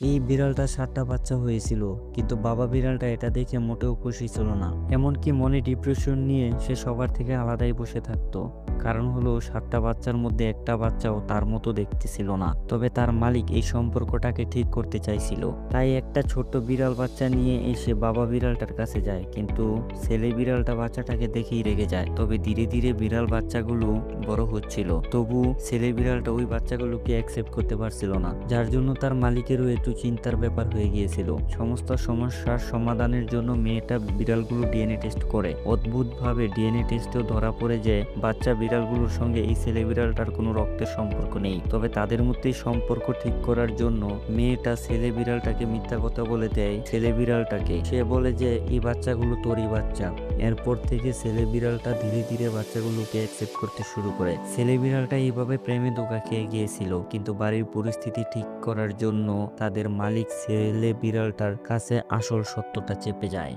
এই বিড়ালটা ৭টা বাচ্চা হয়েছিল, কিন্তু বাবা বিড়ালটা এটা দেখে মোটেও খুশি ছিল না। এমনকি মনে ডিপ্রেশন নিয়ে সে সবার থেকে আলাদাই বসে থাকতো। কারণ হলো ৭টা বাচ্চার মধ্যে একটা বাচ্চাও তার মতো দেখতে ছিল না। তবে তার মালিক এই সম্পর্কটাকে ঠিক করতে চাইছিল। তাই একটা ছোট্ট বিড়াল বাচ্চা নিয়ে এসে বাবা বিড়ালটার কাছে যায়, কিন্তু ছেলে বিড়ালটা বাচ্চাটাকে দেখেই রেগে যায়। তবে ধীরে ধীরে বিড়াল বাচ্চাগুলো বড় হচ্ছিল, তবু ছেলে বিড়ালটা ওই বাচ্চাগুলোকে অ্যাকসেপ্ট করতে পারছিল না, যার জন্য তার মালিকেরও একটু চিন্তার ব্যাপার হয়ে গিয়েছিল। সমস্ত সমস্যার সমাধানের জন্য মেয়েটা বিড়ালগুলো ডিএনএ টেস্ট করে। অদ্ভুতভাবে ডিএনএ টেস্টেও ধরা পড়ে যে বাচ্চা বিড়ালগুলোর সঙ্গে এই ছেলে বিড়ালটার কোনো রক্তের সম্পর্ক নেই। তবে তাদের মধ্যেই সম্পর্ক ঠিক করার জন্য মেয়েটা ছেলে বিড়ালটাকে মিথ্যা কথা বলে দেয় ছেলে বিড়ালটাকে। সে বলে যে এই বাচ্চাগুলো তোরই বাচ্চা। এরপর থেকে ছেলে বিড়ালটা ধীরে ধীরে বাচ্চাগুলোকে অ্যাকসেপ্ট করতে শুরু করে। ছেলে বিড়ালটা এইভাবে প্রেমে ধোঁকা খেয়ে গিয়েছিল, কিন্তু বাড়ির পরিস্থিতি ঠিক করার জন্য তাদের মালিক ছেলে বিড়ালটার কাছে আসল সত্যটা চেপে যায়।